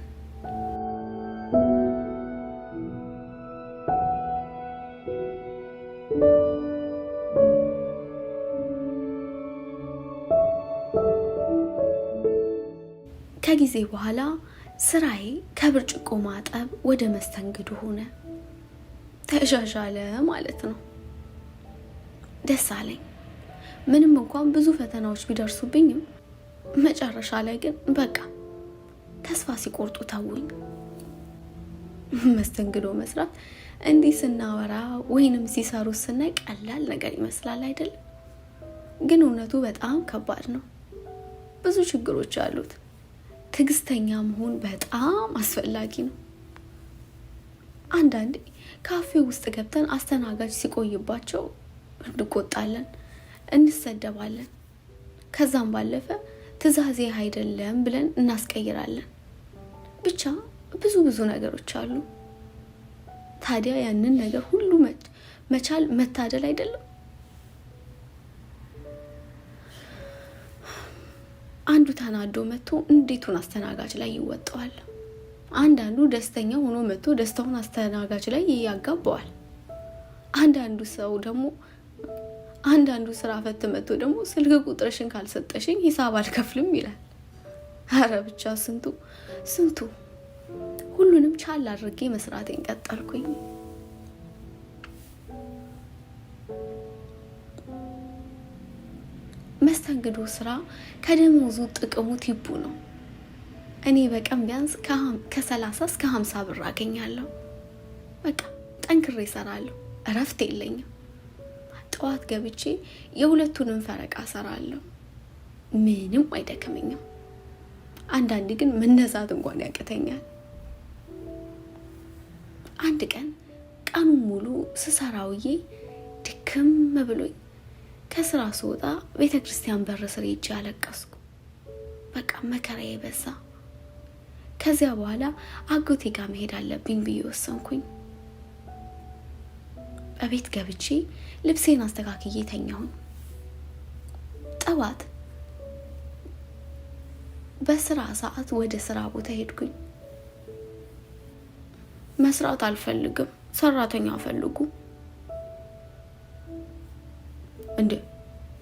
ከጊዜ በኋላ ስራዬ ከብርጭቆ ማጠብ ወደ መስተንግዶ ሆነ። ተሻሻለ ማለት ነው። ደስ አለኝ። ምንም እንኳን ብዙ ፈተናዎች ቢደርሱብኝም መጨረሻ ላይ ግን በቃ ተስፋ ሲቆርጡ ተውኝ። መስተንግዶ መስራት እንዲህ ስናወራ ወይንም ሲሰሩ ስናይ ቀላል ነገር ይመስላል አይደል? ግን እውነቱ በጣም ከባድ ነው። ብዙ ችግሮች አሉት። ትዕግስተኛ መሆን በጣም አስፈላጊ ነው። አንዳንዴ ካፌ ውስጥ ገብተን አስተናጋጅ ሲቆይባቸው እንቆጣለን፣ እንሰደባለን። ከዛም ባለፈ ትዕዛዜ አይደለም ብለን እናስቀይራለን። ብቻ ብዙ ነገሮች አሉ። ታዲያ ያንን ነገር ሁሉ መቻል መታደል አይደለም? አንዱ ተናዶ መጥቶ እንዴቱን አስተናጋጅ ላይ ይወጣዋል። አንዳንዱ ደስተኛ ሆኖ መጥቶ ደስታውን አስተናጋጅ ላይ ያጋባዋል። አንዳንዱ ስራ ፈት መጥቶ ደግሞ ስልክ ቁጥርሽን ካልሰጠሽኝ ሂሳብ አልከፍልም ይላል። አረ ብቻ ስንቱ። ሁሉንም ቻል አድርጌ መስራቴን ቀጠልኩኝ። መስተንግዶ ስራ ከደሞዙ ጥቅሙ ቲፑ ነው። እኔ በቀን ቢያንስ ከ30 እስከ 50 ብር አገኛለሁ። በቃ ጠንክሬ እሰራለሁ፣ እረፍት የለኝም። ጠዋት ገብቼ የሁለቱንም ፈረቃ እሰራለሁ፣ ምንም አይደክመኝም። አንዳንዴ ግን መነሳት እንኳን ያቅተኛል። አንድ ቀን ቀኑን ሙሉ ስሰራውዬ ድክም ብሎኝ ከስራ ስወጣ ቤተክርስቲያን በር ስር ሄጄ አለቀስኩ። በቃ መከራዬ በዛ። ከዚያ በኋላ አጎቴ ጋር መሄድ አለብኝ ብዬ ወሰንኩኝ። በቤት ገብቼ ልብሴን አስተካክዬ ተኛሁኝ። ጠዋት በስራ ሰዓት ወደ ስራ ቦታ ሄድኩኝ። መስራት አልፈልግም፣ ሰራተኛ ፈልጉ። እንዴ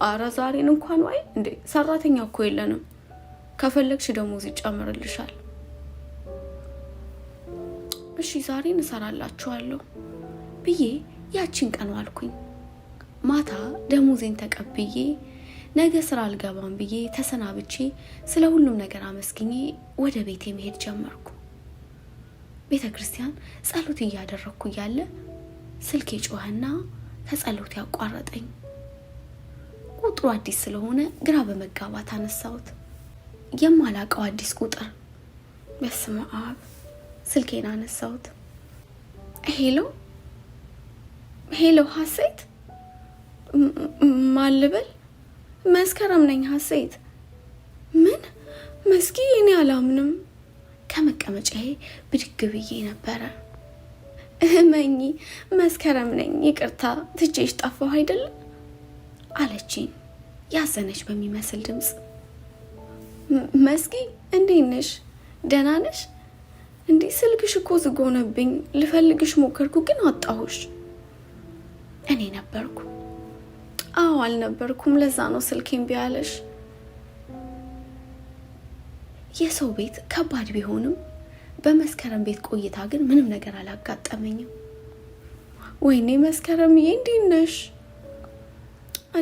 አረ ዛሬን እንኳን ወይ እንዴ ሰራተኛ እኮ የለንም፣ ከፈለግሽ ደሞዝ ይጨምርልሻል። እሺ ዛሬን እሰራላችኋለሁ ብዬ ያቺን ቀን ዋልኩኝ። ማታ ደሞዜን ተቀብዬ ነገ ስራ አልገባም ብዬ ተሰናብቼ ስለ ሁሉም ነገር አመስግኜ ወደ ቤቴ መሄድ ጀመርኩ። ቤተክርስቲያን ጸሎት እያደረኩ እያለ ስልኬ ጮኸና ከጸሎት ያቋረጠኝ። ቁጥሩ አዲስ ስለሆነ ግራ በመጋባት አነሳሁት። የማላውቀው አዲስ ቁጥር። በስመ አብ። ስልኬን አነሳሁት። ሄሎ ሀሴት፣ ማልበል? መስከረም ነኝ ሀሴት። ምን? መስኪ፣ እኔ አላምንም። ከመቀመጫዬ ብድግ ብዬ ነበረ። እመኚ መስከረም ነኝ፣ ይቅርታ ትቼሽ ጠፋሁ አይደለም አለችኝ ያዘነች በሚመስል ድምፅ። መስኪ እንዴት ነሽ? ደህና ነሽ? እንዴ ስልክሽ እኮ ዝግ ሆነብኝ፣ ልፈልግሽ ሞከርኩ ግን አጣሁሽ። እኔ ነበርኩ። አዎ አልነበርኩም፣ ለዛ ነው ስልኬን ቢያለሽ። የሰው ቤት ከባድ ቢሆንም በመስከረም ቤት ቆይታ ግን ምንም ነገር አላጋጠመኝም። ወይኔ መስከረምዬ እንዴት ነሽ?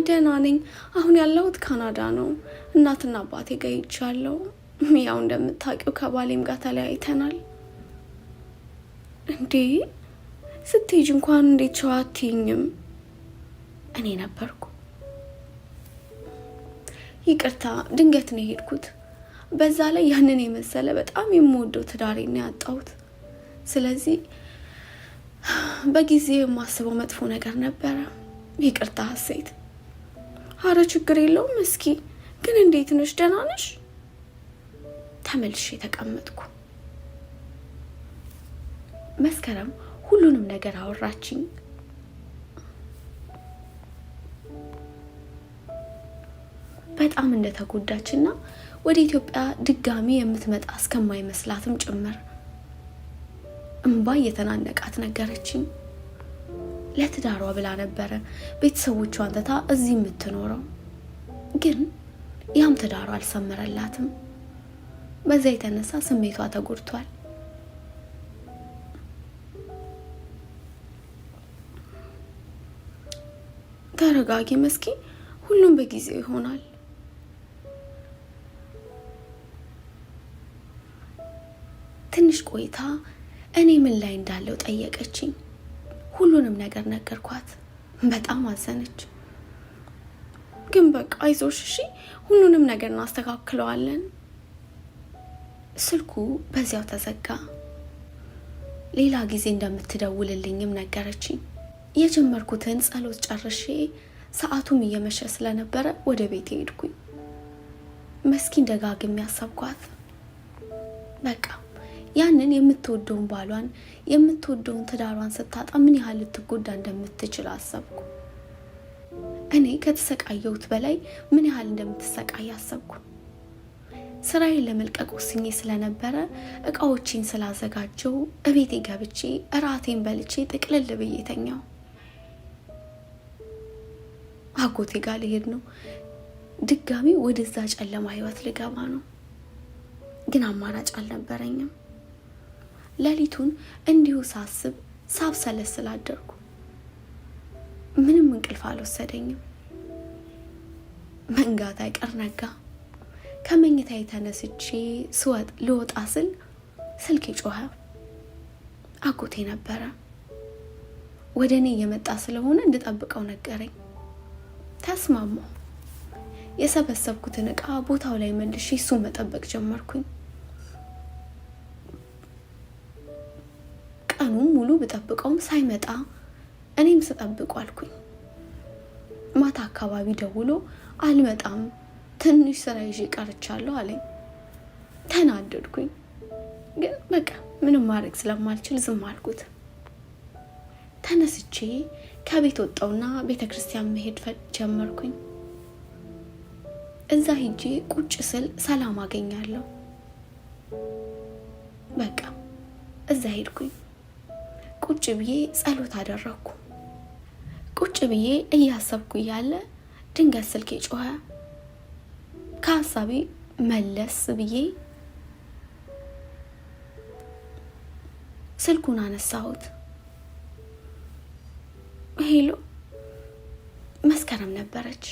ደህና ነኝ። አሁን ያለሁት ካናዳ ነው። እናትና አባቴ ጋር ሄጃለሁ። ያው እንደምታውቂው ከባሌም ጋር ተለያይተናል። እንዴ ስትሄጂ እንኳን እንዴት ቻው አትይኝም? እኔ ነበርኩ። ይቅርታ ድንገት ነው የሄድኩት። በዛ ላይ ያንን የመሰለ በጣም የምወደው ትዳሬን ነው ያጣሁት። ስለዚህ በጊዜው የማስበው መጥፎ ነገር ነበረ። ይቅርታ ሀሴት። አረ ችግር የለውም። እስኪ ግን እንዴት ነሽ? ደህና ነሽ? ተመልሼ ተቀመጥኩ። መስከረም ሁሉንም ነገር አወራችኝ። በጣም እንደተጎዳችና ወደ ኢትዮጵያ ድጋሚ የምትመጣ እስከማይመስላትም ጭምር እንባ እየተናነቃት ነገረችኝ። ለትዳሯ ብላ ነበረ ቤተሰቦቿን ትታ እዚህ የምትኖረው፣ ግን ያም ትዳሯ አልሰመረላትም። በዛ የተነሳ ስሜቷ ተጎድቷል። ተረጋጊ መስኪ፣ ሁሉም በጊዜው ይሆናል። ትንሽ ቆይታ እኔ ምን ላይ እንዳለው ጠየቀችኝ። ሁሉንም ነገር ነገርኳት። በጣም አዘነች። ግን በቃ አይዞሽ እሺ፣ ሁሉንም ነገር እናስተካክለዋለን። ስልኩ በዚያው ተዘጋ። ሌላ ጊዜ እንደምትደውልልኝም ነገረችኝ። የጀመርኩትን ጸሎት ጨርሼ ሰዓቱም እየመሸ ስለነበረ ወደ ቤት ሄድኩኝ። መስኪን ደጋግሜ ያሰብኳት። በቃ ያንን የምትወደውን ባሏን የምትወደውን ትዳሯን ስታጣ ምን ያህል ልትጎዳ እንደምትችል አሰብኩ። እኔ ከተሰቃየሁት በላይ ምን ያህል እንደምትሰቃይ አሰብኩ። ስራዬን ለመልቀቅ ወስኜ ስለነበረ እቃዎችን ስላዘጋጀው እቤቴ ገብቼ እራቴን በልቼ ጥቅልል ብዬ ተኛው። አጎቴ ጋር ልሄድ ነው። ድጋሚ ወደዛ ጨለማ ህይወት ልገባ ነው። ግን አማራጭ አልነበረኝም። ሌሊቱን እንዲሁ ሳብሰለስል አደርኩ። ምንም እንቅልፍ አልወሰደኝም። መንጋት አይቀር ነጋ። ከመኝታዬ ተነስቼ ልወጣ ስል ስልኬ ጮኸ። አጎቴ ነበረ። ወደ እኔ እየመጣ ስለሆነ እንድጠብቀው ነገረኝ። ተስማማሁ። የሰበሰብኩትን እቃ ቦታው ላይ መልሼ እሱን መጠበቅ ጀመርኩኝ። ቀኑን ሙሉ ብጠብቀውም ሳይመጣ እኔም ስጠብቁ አልኩኝ። ማታ አካባቢ ደውሎ አልመጣም፣ ትንሽ ስራ ይዤ ቀርቻለሁ አለኝ። ተናደድኩኝ። ግን በቃ ምንም ማድረግ ስለማልችል ዝም አልኩት። ተነስቼ ከቤት ወጣውና ቤተክርስቲያን መሄድ ጀመርኩኝ። እዛ ሄጄ ቁጭ ስል ሰላም አገኛለሁ። በቃ እዛ ሄድኩኝ። ቁጭ ብዬ ጸሎት አደረኩ። ቁጭ ብዬ እያሰብኩ ያለ ድንገት ስልኬ ጮኸ። ከሀሳቤ መለስ ብዬ ስልኩን አነሳሁት። ሄሎ፣ መስከረም ነበረች።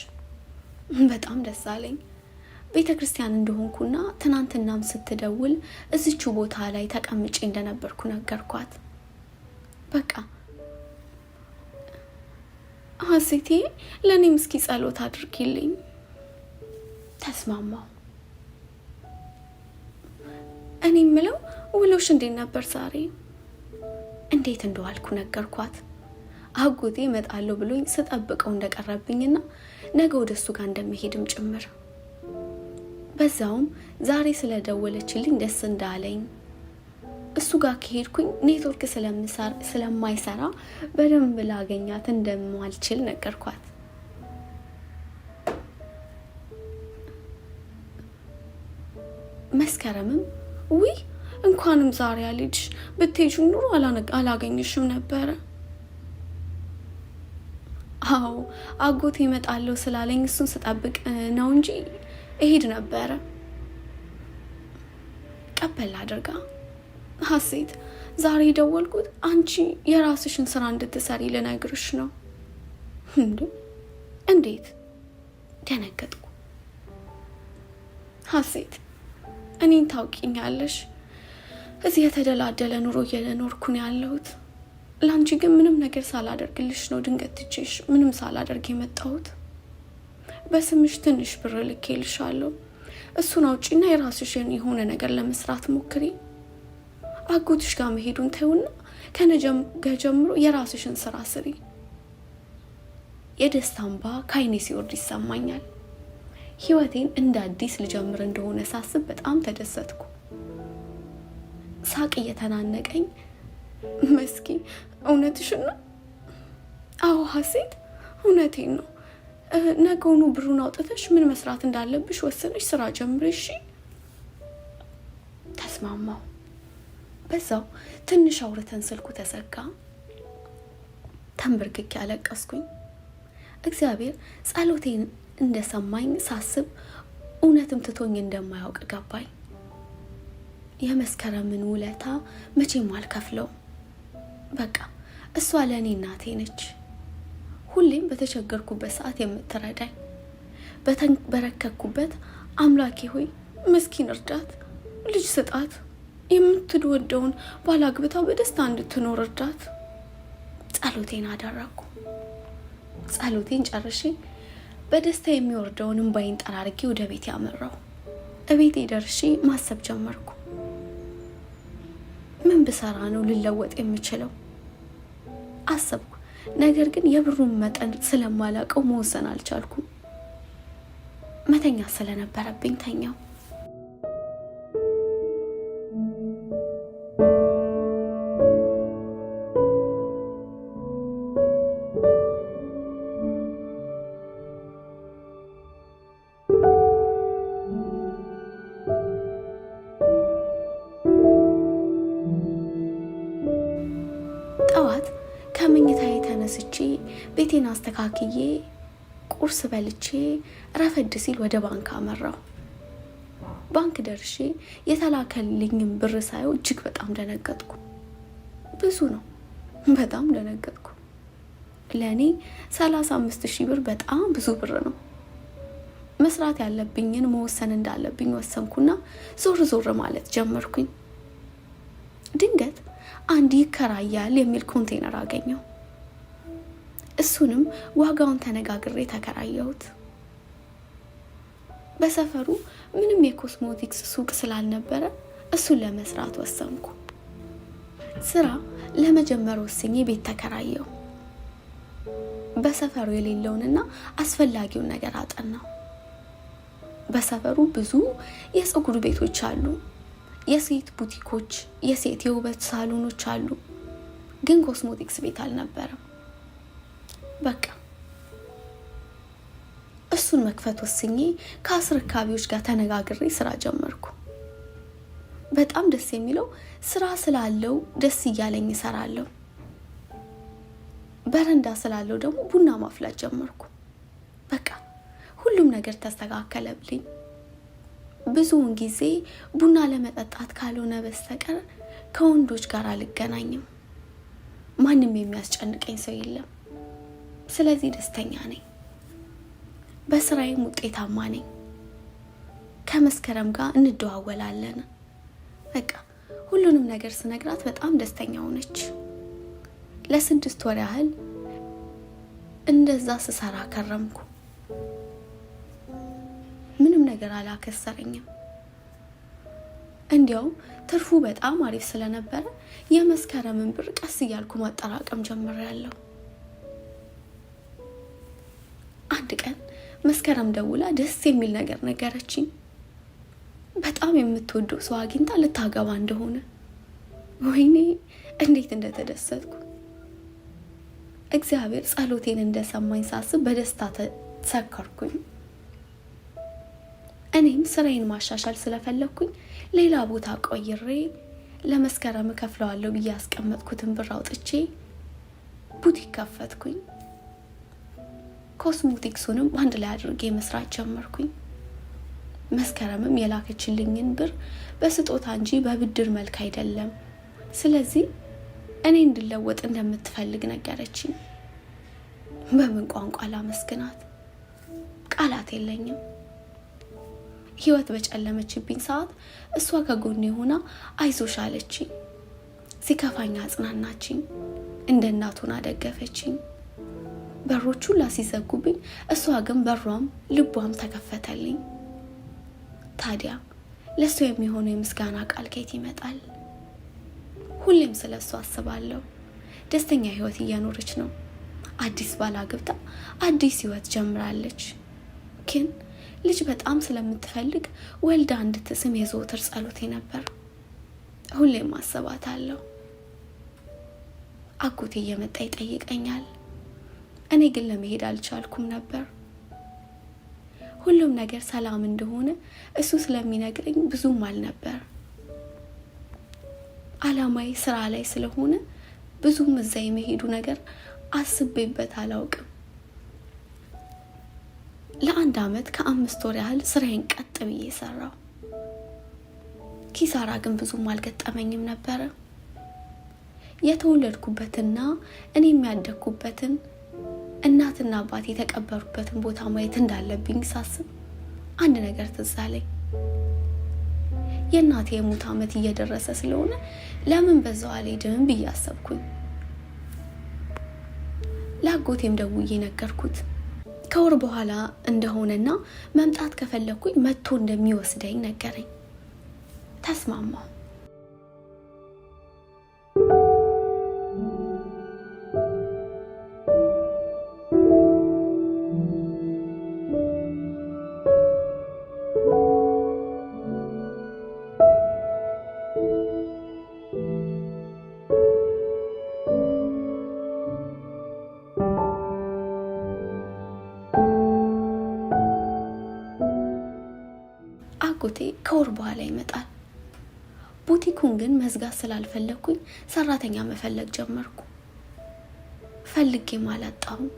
በጣም ደስ አለኝ። ቤተክርስቲያን እንደሆንኩና ትናንትናም ስትደውል እዚቹ ቦታ ላይ ተቀምጬ እንደነበርኩ ነገርኳት። በቃ ሀሴቴ ለእኔም እስኪ ጸሎት አድርጊልኝ። ተስማማው። እኔ ምለው ውሎሽ እንዴት ነበር ዛሬ? እንዴት እንደዋልኩ ነገርኳት። አጎቴ እመጣለሁ ብሎኝ ስጠብቀው እንደቀረብኝና ነገ ወደሱ ጋር እንደምሄድም ጭምር። በዛውም ዛሬ ስለደወለችልኝ ደስ እንዳለኝ፣ እሱ ጋር ከሄድኩኝ ኔትወርክ ስለማይሰራ በደንብ ላገኛት እንደማልችል ነገርኳት። መስከረምም ውይ እንኳንም ዛሬ አልሄድሽ፣ ብትሄጂ ኑሮ አላገኝሽም ነበረ። አዎ አጎቴ እመጣለሁ ስላለኝ እሱን ስጠብቅ ነው እንጂ እሄድ ነበረ። ቀበል አድርጋ ሀሴት፣ ዛሬ ደወልኩት አንቺ የራስሽን ስራ እንድትሰሪ ልነግርሽ ነው። እንዴት? ደነገጥኩ። ሀሴት፣ እኔን ታውቂኛለሽ። እዚህ የተደላደለ ኑሮ እየኖርኩ ነው ያለሁት። ላንቺ ግን ምንም ነገር ሳላደርግልሽ ነው ድንገት ትቼሽ ምንም ሳላደርግ የመጣሁት። በስምሽ ትንሽ ብር ልኬልሻለሁ። እሱን አውጪና የራስሽን የሆነ ነገር ለመስራት ሞክሪ። አጎትሽ ጋር መሄዱን ተይውና ከነገ ጀምሮ የራስሽን ስራ ስሪ። የደስታ እንባ ከዓይኔ ሲወርድ ይሰማኛል። ህይወቴን እንደ አዲስ ልጀምር እንደሆነ ሳስብ በጣም ተደሰትኩ። ሳቅ እየተናነቀኝ መስኪ እውነትሽን ነው? አዎ ሀሴት እውነቴን ነው። ነገውኑ ብሩን አውጥተሽ ምን መስራት እንዳለብሽ ወሰነሽ ስራ ጀምሪ እሺ? ተስማማው። በዛው ትንሽ አውርተን ስልኩ ተዘጋ። ተንበርክኬ ያለቀስኩኝ። እግዚአብሔር ጸሎቴን እንደሰማኝ ሳስብ እውነትም ትቶኝ እንደማያውቅ ገባኝ። የመስከረምን ውለታ መቼም አልከፍለው። በቃ እሷ ለእኔ እናቴ ነች። ሁሌም በተቸገርኩበት ሰዓት የምትረዳኝ፣ በተንበረከኩበት አምላኬ ሆይ መስኪን እርዳት፣ ልጅ ስጣት፣ የምትወደውን ባላግብታ በደስታ እንድትኖር እርዳት፣ ጸሎቴን አደረኩ። ጸሎቴን ጨርሼ በደስታ የሚወርደውን እንባዬን ጠራርጌ ወደ ቤት ያመራው። እቤቴ ደርሼ ማሰብ ጀመርኩ። ምን ብሰራ ነው ልለወጥ የምችለው? አሰብኩ። ነገር ግን የብሩን መጠን ስለማላውቀው መወሰን አልቻልኩም። መተኛ ስለነበረብኝ ተኛው። ጠዋት ከመኝታዬ ተነስቼ ቤቴን አስተካክዬ ቁርስ በልቼ ረፈድ ሲል ወደ ባንክ አመራው። ባንክ ደርሼ የተላከልኝም ብር ሳየው እጅግ በጣም ደነገጥኩ። ብዙ ነው፣ በጣም ደነገጥኩ። ለእኔ 35,000 ብር በጣም ብዙ ብር ነው። መስራት ያለብኝን መወሰን እንዳለብኝ ወሰንኩና ዞር ዞር ማለት ጀመርኩኝ። ድንገት አንድ ይከራያል የሚል ኮንቴነር አገኘው። እሱንም ዋጋውን ተነጋግሬ ተከራየሁት። በሰፈሩ ምንም የኮስሞቲክስ ሱቅ ስላልነበረ እሱን ለመስራት ወሰንኩ። ስራ ለመጀመር ወስኜ ቤት ተከራየሁ። በሰፈሩ የሌለውንና አስፈላጊውን ነገር አጠናው። በሰፈሩ ብዙ የፀጉር ቤቶች አሉ፣ የሴት ቡቲኮች፣ የሴት የውበት ሳሎኖች አሉ። ግን ኮስሞቲክስ ቤት አልነበረም። በቃ እሱን መክፈት ወስኜ ከአስረካቢዎች ጋር ተነጋግሬ ስራ ጀመርኩ። በጣም ደስ የሚለው ስራ ስላለው ደስ እያለኝ እሰራለሁ። በረንዳ ስላለው ደግሞ ቡና ማፍላት ጀመርኩ። በቃ ሁሉም ነገር ተስተካከለብኝ። ብዙውን ጊዜ ቡና ለመጠጣት ካልሆነ በስተቀር ከወንዶች ጋር አልገናኝም። ማንም የሚያስጨንቀኝ ሰው የለም። ስለዚህ ደስተኛ ነኝ። በስራዬም ውጤታማ ነኝ። ከመስከረም ጋር እንደዋወላለን። በቃ ሁሉንም ነገር ስነግራት በጣም ደስተኛ ሆነች። ለ6 ወር ያህል እንደዛ ስሰራ ከረምኩ። ምንም ነገር አላከሰረኝም። እንዲያውም ትርፉ በጣም አሪፍ ስለነበረ የመስከረምን ብር ቀስ እያልኩ ማጠራቀም ጀምሬያለሁ። አንድ ቀን መስከረም ደውላ ደስ የሚል ነገር ነገረችኝ። በጣም የምትወደው ሰው አግኝታ ልታገባ እንደሆነ። ወይኔ እንዴት እንደተደሰትኩ! እግዚአብሔር ጸሎቴን እንደሰማኝ ሳስብ በደስታ ተሰከርኩኝ። እኔም ስራዬን ማሻሻል ስለፈለኩኝ ሌላ ቦታ ቆይሬ ለመስከረም ከፍለዋለሁ ብዬ ያስቀመጥኩትን ብር አውጥቼ ቡቲክ ከፈትኩኝ። ኮስሞቲክሱንም አንድ ላይ አድርጌ መስራት ጀመርኩኝ። መስከረምም የላከችልኝን ብር በስጦታ እንጂ በብድር መልክ አይደለም፣ ስለዚህ እኔ እንድለወጥ እንደምትፈልግ ነገረችኝ። በምን ቋንቋ ላመስግናት? ቃላት የለኝም። ህይወት በጨለመችብኝ ሰዓት እሷ ከጎኔ ሆና አይዞሽ አለችኝ። ሲከፋኝ አጽናናችኝ። እንደ እናት ሆና ደገፈችኝ። በሮቹ ላሲዘጉብኝ እሷ ግን በሯም ልቧም ተከፈተልኝ። ታዲያ ለሱ የሚሆነው የምስጋና ቃል ከየት ይመጣል? ሁሌም ስለሱ አስባለሁ። ደስተኛ ህይወት እየኖረች ነው። አዲስ ባል አግብታ አዲስ ህይወት ጀምራለች። ግን ልጅ በጣም ስለምትፈልግ ወልዳ እንድትስም የዘወትር ጸሎቴ ነበር። ሁሌም አስባታለሁ። አጎቴ እየመጣ ይጠይቀኛል። እኔ ግን ለመሄድ አልቻልኩም ነበር። ሁሉም ነገር ሰላም እንደሆነ እሱ ስለሚነግረኝ ብዙም አልነበር። አላማዬ ስራ ላይ ስለሆነ ብዙም እዛ የመሄዱ ነገር አስቤበት አላውቅም። ለ1 ዓመት ከ5 ወር ያህል ስራዬን ቀጥ ብዬ ሰራው። ኪሳራ ግን ብዙም አልገጠመኝም ነበር። የተወለድኩበትና እኔ የሚያደግኩበትን እናትና አባቴ የተቀበሩበትን ቦታ ማየት እንዳለብኝ ሳስብ አንድ ነገር ትዝ አለኝ። የእናቴ የሞት ዓመት እየደረሰ ስለሆነ ለምን በዛው አልሄድም ብዬ አሰብኩኝ። ለአጎቴም ደውዬ ነገርኩት። ከወር በኋላ እንደሆነና መምጣት ከፈለኩኝ መጥቶ እንደሚወስደኝ ነገረኝ። ተስማማሁ። አጎቴ ከወር በኋላ ይመጣል። ቡቲኩን ግን መዝጋት ስላልፈለኩኝ ሰራተኛ መፈለግ ጀመርኩ። ፈልጌም አላጣሁም።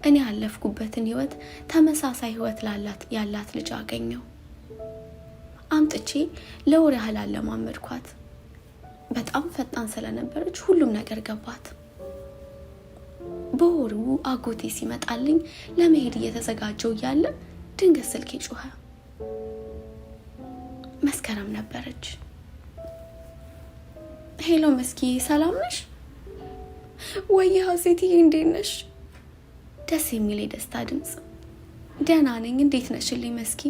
እኔ ያለፍኩበትን ህይወት ተመሳሳይ ህይወት ያላት ልጅ አገኘው። አምጥቼ ለወር ያህል አለማመድኳት። በጣም ፈጣን ስለነበረች ሁሉም ነገር ገባት። በወሩ አጎቴ ሲመጣልኝ ለመሄድ እየተዘጋጀው እያለ ድንገት ስልኬ ጮኸ። መስከረም ነበረች። ሄሎ መስኪ፣ ሰላም ነሽ ወይ? ሀሴትዬ እንዴት ነሽ? ደስ የሚል የደስታ ድምጽ። ደህና ነኝ፣ እንዴት ነሽልኝ መስኪ?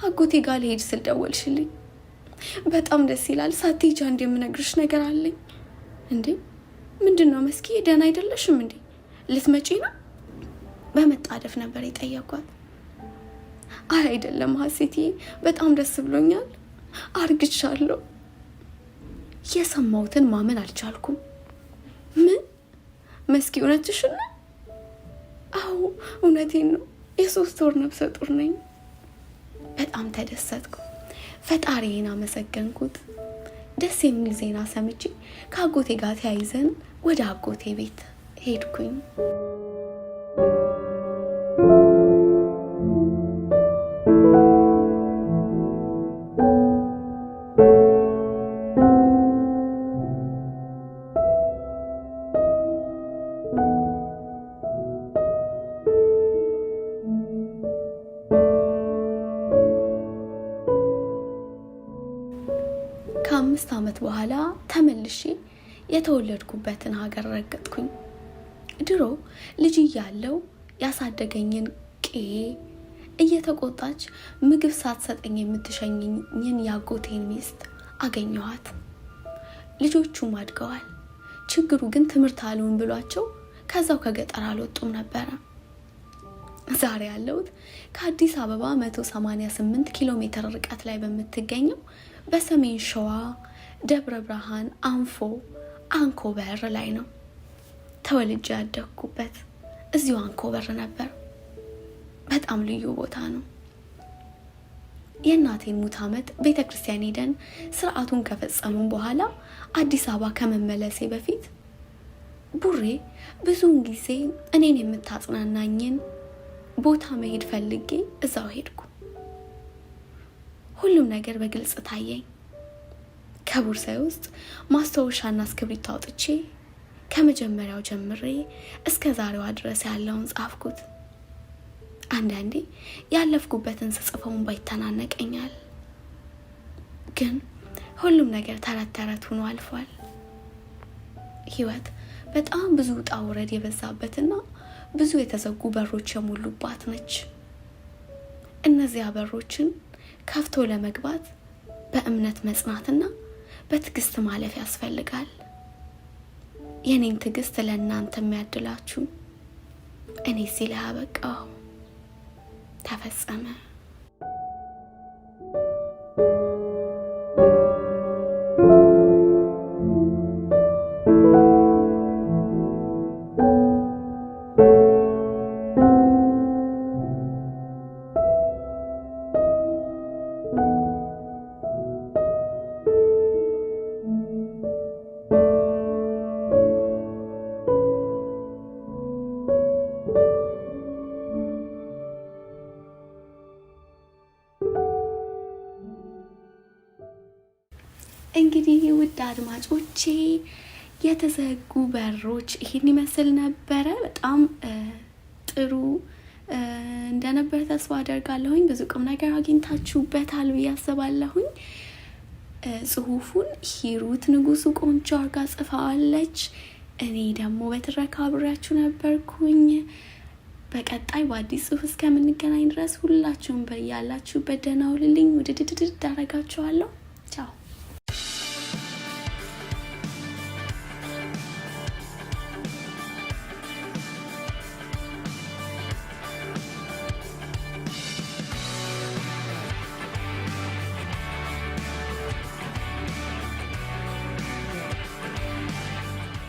አጎቴ ጋር ልሄድ ስል ደወልሽልኝ። በጣም ደስ ይላል። ሳትሄጂ አንድ የምነግርሽ ነገር አለኝ። እንዴ ምንድነው መስኪ? ደህና አይደለሽም እንዴ? ልትመጪ ነው? በመጣደፍ ነበር የጠየኳት። አይደለም ሀሴትዬ፣ በጣም ደስ ብሎኛል። አርግቻለሁ። የሰማሁትን ማመን አልቻልኩም። ምን መስኪ? እውነትሽን ነው? አዎ እውነቴን ነው። የ3 ወር ነፍሰ ጡር ነኝ። በጣም ተደሰትኩ። ፈጣሪዬን አመሰገንኩት። ደስ የሚል ዜና ሰምቼ ከአጎቴ ጋር ተያይዘን ወደ አጎቴ ቤት ሄድኩኝ። ከ5 ዓመት በኋላ ተመልሼ የተወለድኩበትን ሀገር ረገጥኩኝ። ድሮ ልጅ እያለሁ ያሳደገኝን እየተቆጣች ምግብ ሳትሰጠኝ የምትሸኝኝን ያጎቴን ሚስት አገኘኋት። ልጆቹም አድገዋል። ችግሩ ግን ትምህርት አልሆን ብሏቸው ከዛው ከገጠር አልወጡም ነበረ። ዛሬ ያለሁት ከአዲስ አበባ 188 ኪሎ ሜትር ርቀት ላይ በምትገኘው በሰሜን ሸዋ ደብረ ብርሃን አንኮበር ላይ ነው። ተወልጄ ያደግኩበት እዚሁ አንኮበር ነበር። በጣም ልዩ ቦታ ነው። የእናቴን ሙት ዓመት ቤተክርስቲያን ሄደን ስርዓቱን ከፈጸሙን በኋላ አዲስ አበባ ከመመለሴ በፊት ቡሬ ብዙውን ጊዜ እኔን የምታጽናናኝን ቦታ መሄድ ፈልጌ እዛው ሄድኩ። ሁሉም ነገር በግልጽ ታየኝ። ከቦርሳዬ ውስጥ ማስታወሻና እስክሪብቶ አውጥቼ ከመጀመሪያው ጀምሬ እስከ ዛሬዋ ድረስ ያለውን ጻፍኩት። አንዳንዴ ያለፍኩበትን ስጽፈው እንባ ይተናነቀኛል። ግን ሁሉም ነገር ተረት ተረት ሆኖ አልፏል። ህይወት በጣም ብዙ ውጣ ውረድ የበዛበትና ብዙ የተዘጉ በሮች የሞሉባት ነች። እነዚያ በሮችን ከፍቶ ለመግባት በእምነት መጽናትና በትዕግስት ማለፍ ያስፈልጋል። የኔን ትዕግስት ለእናንተ የሚያድላችሁ። እኔ ሲል አበቃው፣ ተፈጸመ። እንግዲህ ውድ አድማጮቼ የተዘጉ በሮች ይሄን ይመስል ነበረ። በጣም ጥሩ እንደነበር ተስፋ አደርጋለሁኝ። ብዙ ቁም ነገር አግኝታችሁበታል ብዬ አስባለሁኝ። ጽሁፉን ሂሩት ንጉሱ ቆንጆ አርጋ ጽፋዋለች። እኔ ደግሞ በትረካ አብሬያችሁ ነበርኩኝ። በቀጣይ በአዲስ ጽሑፍ እስከምንገናኝ ድረስ ሁላችሁም በያላችሁበት ደህና ሁኑልኝ። ውድድድድ አደርጋችኋለሁ። ቻው